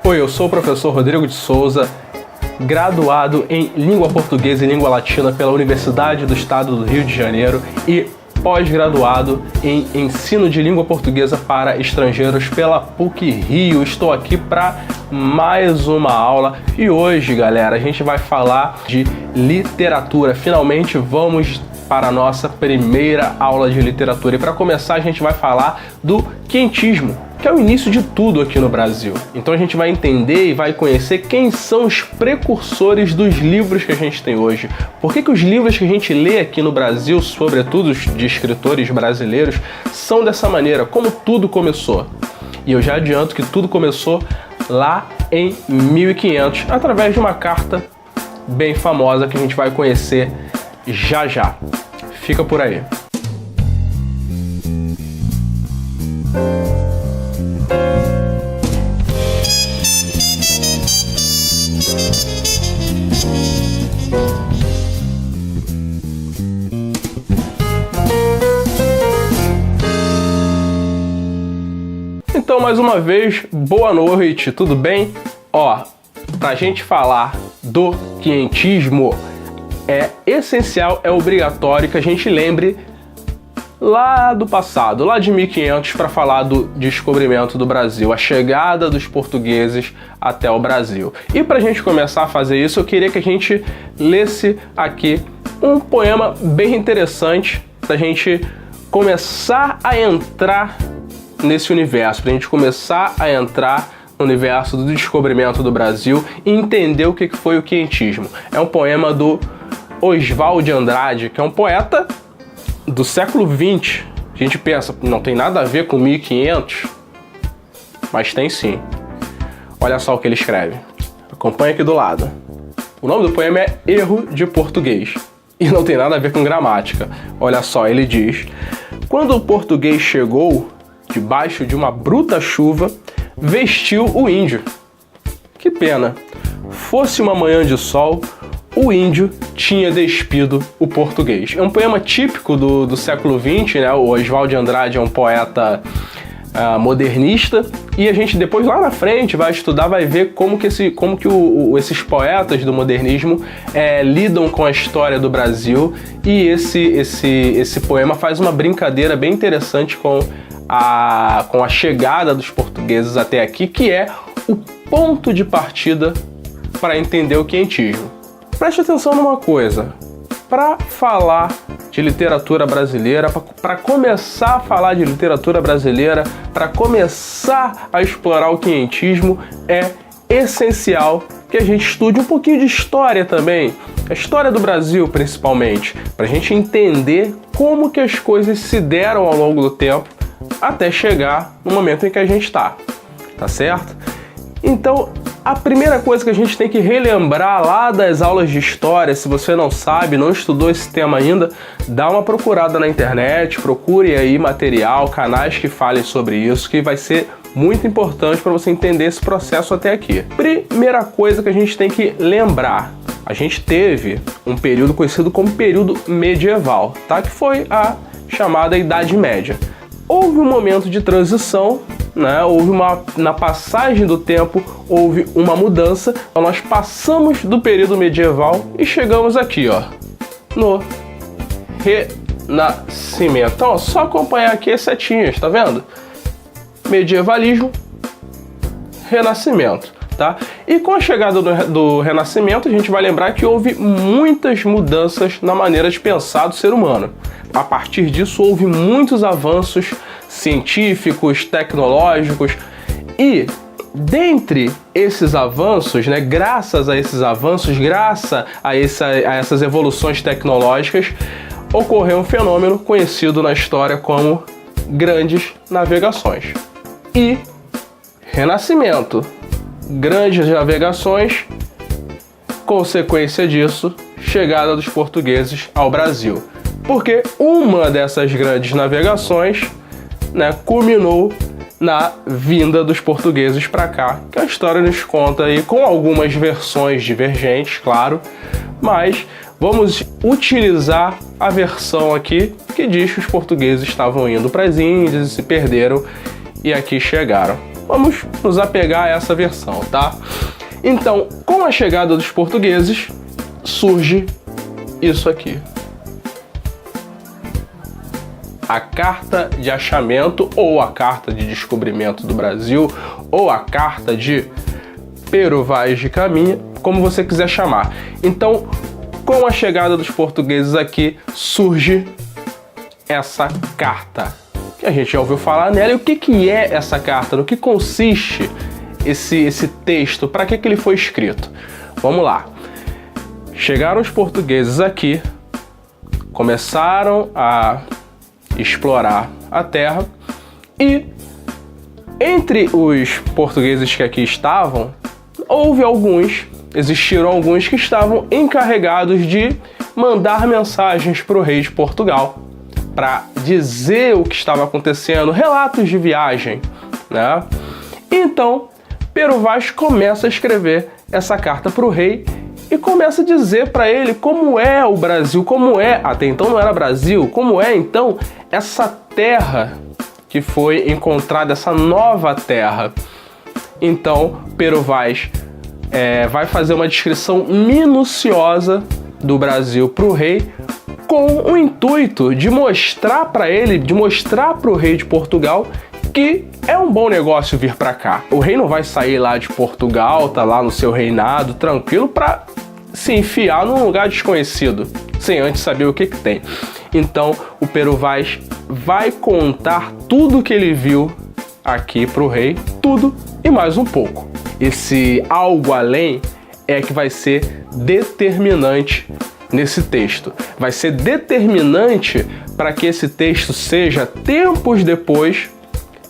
Oi, eu sou o professor Rodrigo de Souza, graduado em Língua Portuguesa e Língua Latina pela Universidade do Estado do Rio de Janeiro e pós-graduado em Ensino de Língua Portuguesa para Estrangeiros pela PUC-Rio. Estou aqui para mais uma aula e hoje, galera, a gente vai falar de literatura. Finalmente vamos para a nossa primeira aula de literatura. E para começar, a gente vai falar do quientismo, que é o início de tudo aqui no Brasil. Então a gente vai entender e vai conhecer quem são os precursores dos livros que a gente tem hoje. Por que os livros que a gente lê aqui no Brasil, sobretudo de escritores brasileiros, são dessa maneira, como tudo começou. E eu já adianto que tudo começou lá em 1500, através de uma carta bem famosa que a gente vai conhecer já já. Fica por aí. Então, mais uma vez, boa noite, tudo bem? Pra gente falar do quientismo, é essencial, é obrigatório que a gente lembre lá do passado, lá de 1500, para falar do descobrimento do Brasil, a chegada dos portugueses até o Brasil. E para a gente começar a fazer isso, eu queria que a gente lesse aqui um poema bem interessante para a gente começar a entrar nesse universo, para a gente começar a entrar no universo do descobrimento do Brasil e entender o que foi o quientismo. É um poema do Oswald de Andrade, que é um poeta do século XX. A gente pensa, não tem nada a ver com 1500, mas tem sim. Olha só o que ele escreve. Acompanha aqui do lado. O nome do poema é Erro de Português e não tem nada a ver com gramática. Olha só, ele diz: quando o português chegou, debaixo de uma bruta chuva, vestiu o índio. Que pena, fosse uma manhã de sol, o índio tinha despido o português. É um poema típico do século XX, né? O Oswald de Andrade é um poeta modernista, e a gente depois lá na frente vai estudar, vai ver como que esses poetas do modernismo lidam com a história do Brasil, e esse poema faz uma brincadeira bem interessante com a chegada dos portugueses até aqui, que é o ponto de partida para entender o quientismo. Preste atenção numa coisa, para falar de literatura brasileira, para começar a falar de literatura brasileira, para começar a explorar o quientismo, é essencial que a gente estude um pouquinho de história também, a história do Brasil principalmente, para a gente entender como que as coisas se deram ao longo do tempo até chegar no momento em que a gente tá certo? Então, a primeira coisa que a gente tem que relembrar lá das aulas de história, se você não sabe, não estudou esse tema ainda, dá uma procurada na internet, procure aí material, canais que falem sobre isso, que vai ser muito importante para você entender esse processo até aqui. Primeira coisa que a gente tem que lembrar, a gente teve um período conhecido como período medieval, tá? Que foi a chamada Idade Média. Houve um momento de transição, né? Na passagem do tempo, houve uma mudança. Então nós passamos do período medieval e chegamos aqui, no Renascimento. Então, só acompanhar aqui as setinhas, tá vendo? Medievalismo, Renascimento, tá? E com a chegada do Renascimento, a gente vai lembrar que houve muitas mudanças na maneira de pensar do ser humano. A partir disso, houve muitos avanços científicos, tecnológicos, e dentre esses avanços, né, graças a esses avanços, graças a essas evoluções tecnológicas, ocorreu um fenômeno conhecido na história como grandes navegações. E Renascimento, grandes navegações, consequência disso, chegada dos portugueses ao Brasil. Porque uma dessas grandes navegações, né, culminou na vinda dos portugueses para cá, que a história nos conta aí com algumas versões divergentes, claro, mas vamos utilizar a versão aqui que diz que os portugueses estavam indo para as Índias e se perderam e aqui chegaram. vamos nos apegar a essa versão, tá? Então, com a chegada dos portugueses, surge isso aqui. A Carta de Achamento, ou a Carta de Descobrimento do Brasil, ou a Carta de Pero Vaz de Caminha, como você quiser chamar. Então, com a chegada dos portugueses aqui, surge essa carta, que a gente já ouviu falar nela. E o que é essa carta? No que consiste esse texto? Para que ele foi escrito? Vamos lá. Chegaram os portugueses aqui, começaram a explorar a terra e entre os portugueses que aqui estavam, existiram alguns que estavam encarregados de mandar mensagens para o rei de Portugal para dizer o que estava acontecendo, relatos de viagem, né? Então, Pero Vaz começa a escrever essa carta para o rei e começa a dizer para ele como é o Brasil, como é, até então não era Brasil, como é então essa terra que foi encontrada, essa nova terra. Então, Pero Vaz vai fazer uma descrição minuciosa do Brasil para o rei, com o intuito de mostrar para ele, de mostrar para o rei de Portugal que é um bom negócio vir para cá. O rei não vai sair lá de Portugal, tá lá no seu reinado, tranquilo, para se enfiar num lugar desconhecido, sem antes saber o que tem. Então, o Pero Vaz vai contar tudo que ele viu aqui pro rei, tudo e mais um pouco. Esse algo além é que vai ser determinante nesse texto. Vai ser determinante para que esse texto seja, tempos depois,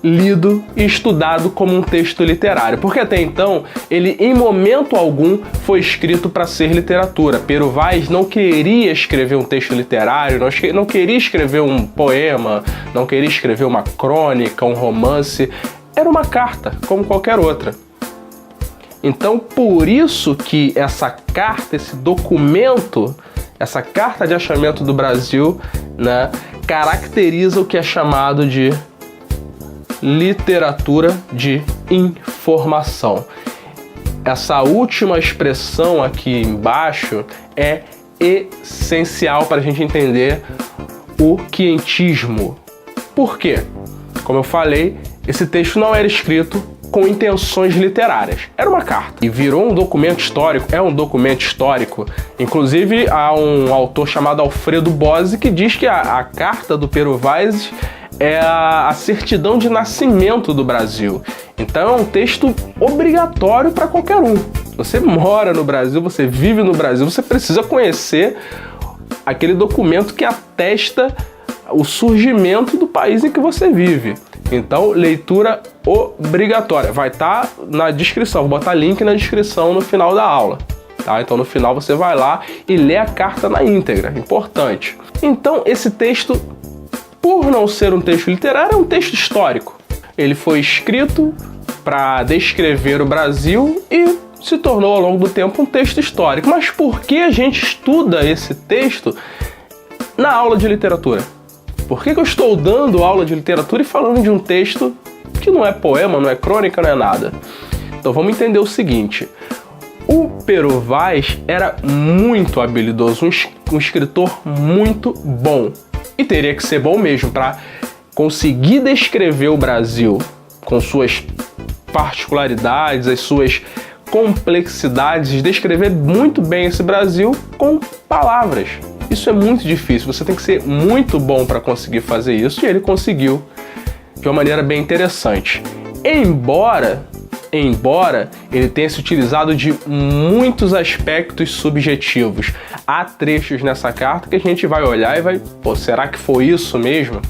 lido e estudado como um texto literário, porque até então ele em momento algum foi escrito para ser literatura. Pero Vaz não queria escrever um texto literário, não queria escrever um poema, não queria escrever uma crônica, um romance. Era uma carta, como qualquer outra. Então, por isso que essa carta, esse documento, essa Carta de Achamento do Brasil, né, caracteriza o que é chamado de literatura de informação. Essa última expressão aqui embaixo é essencial para a gente entender o quientismo. Por quê? Como eu falei, esse texto não era escrito com intenções literárias. Era uma carta e virou um documento histórico. É um documento histórico. Inclusive, há um autor chamado Alfredo Bose que diz que a carta do Pero Vaz é a certidão de nascimento do Brasil. Então é um texto obrigatório para qualquer um. Você mora no Brasil, você vive no Brasil, você precisa conhecer aquele documento que atesta o surgimento do país em que você vive. Então, leitura obrigatória. Vai estar na descrição, vou botar link na descrição no final da aula. Tá? Então, no final você vai lá e lê a carta na íntegra. Importante. Então, esse texto, por não ser um texto literário, é um texto histórico. Ele foi escrito para descrever o Brasil e se tornou ao longo do tempo um texto histórico. Mas por que a gente estuda esse texto na aula de literatura? Por que eu estou dando aula de literatura e falando de um texto que não é poema, não é crônica, não é nada? Então vamos entender o seguinte. O Pero Vaz era muito habilidoso, um escritor muito bom. E teria que ser bom mesmo para conseguir descrever o Brasil com suas particularidades, as suas complexidades, descrever muito bem esse Brasil com palavras. Isso é muito difícil, você tem que ser muito bom para conseguir fazer isso, e ele conseguiu de uma maneira bem interessante. Embora ele tenha se utilizado de muitos aspectos subjetivos, há trechos nessa carta que a gente vai olhar e vai, pô, será que foi isso mesmo?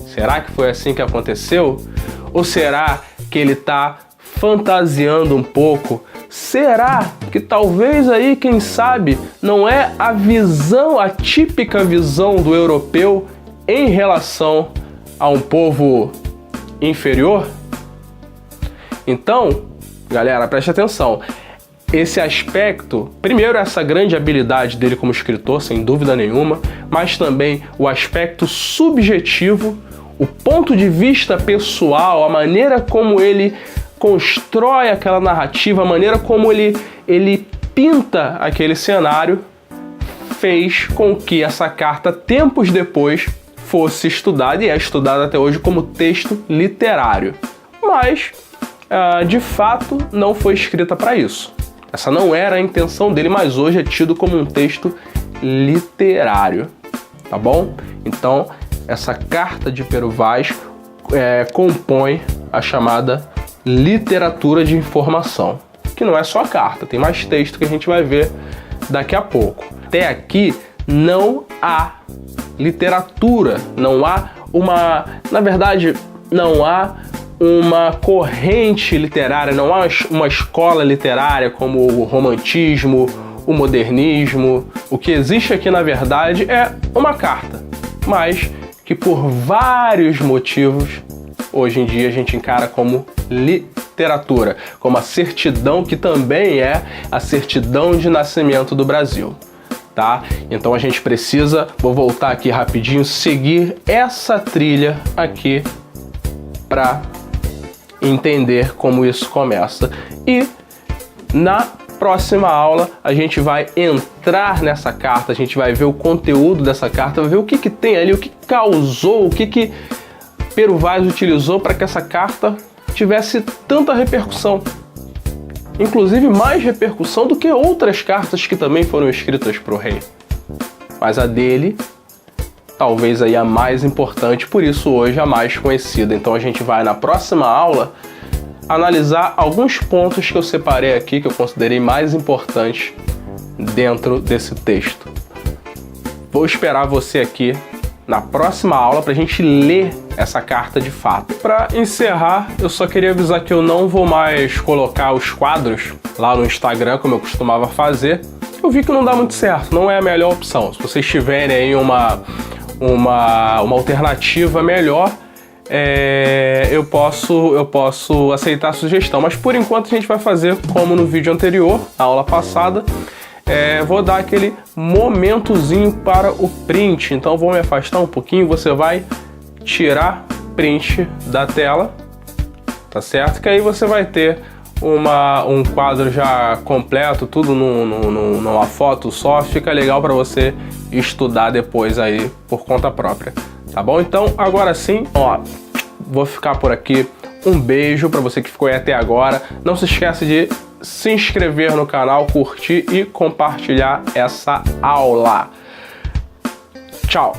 Será que foi assim que aconteceu? Ou será que ele está fantasiando um pouco? Será que talvez aí, quem sabe, não é a visão, a típica visão do europeu em relação a um povo inferior? Então, galera, preste atenção. Esse aspecto, primeiro essa grande habilidade dele como escritor, sem dúvida nenhuma, mas também o aspecto subjetivo, o ponto de vista pessoal, a maneira como ele constrói aquela narrativa, a maneira como ele pinta aquele cenário, fez com que essa carta, tempos depois, fosse estudada e é estudada até hoje como texto literário. Mas, de fato, não foi escrita para isso. Essa não era a intenção dele, mas hoje é tido como um texto literário, tá bom? Então, essa carta de Pero Vaz compõe a chamada literatura de informação, que não é só a carta, tem mais texto que a gente vai ver daqui a pouco. Até aqui não há literatura, não há na verdade, não há uma corrente literária, não há uma escola literária como o romantismo, o modernismo. O que existe aqui, na verdade, é uma carta, mas que por vários motivos, hoje em dia a gente encara como literatura, como a certidão, que também é a certidão de nascimento do Brasil, tá? Então a gente precisa, vou voltar aqui rapidinho, seguir essa trilha aqui para entender como isso começa. E na próxima aula a gente vai entrar nessa carta, a gente vai ver o conteúdo dessa carta, vai ver o que tem ali, o que causou, o que Pero Vaz utilizou para que essa carta tivesse tanta repercussão. Inclusive mais repercussão do que outras cartas que também foram escritas para o rei. Mas a dele, talvez aí a mais importante, por isso hoje a mais conhecida. Então a gente vai na próxima aula analisar alguns pontos que eu separei aqui, que eu considerei mais importantes dentro desse texto. Vou esperar você aqui na próxima aula para a gente ler essa carta de fato. Para encerrar, eu só queria avisar que eu não vou mais colocar os quadros lá no Instagram, como eu costumava fazer. Eu vi que não dá muito certo, não é a melhor opção. Se vocês tiverem aí uma alternativa melhor, eu posso aceitar a sugestão. Mas por enquanto a gente vai fazer como no vídeo anterior, a aula passada. Vou dar aquele momentozinho para o print, então vou me afastar um pouquinho, você vai tirar print da tela, tá certo? Que aí você vai ter um quadro já completo, tudo numa foto só, fica legal para você estudar depois aí por conta própria, tá bom? Então agora sim, ó, vou ficar por aqui, um beijo para você que ficou aí até agora, não se esquece de se inscrever no canal, curtir e compartilhar essa aula. Tchau!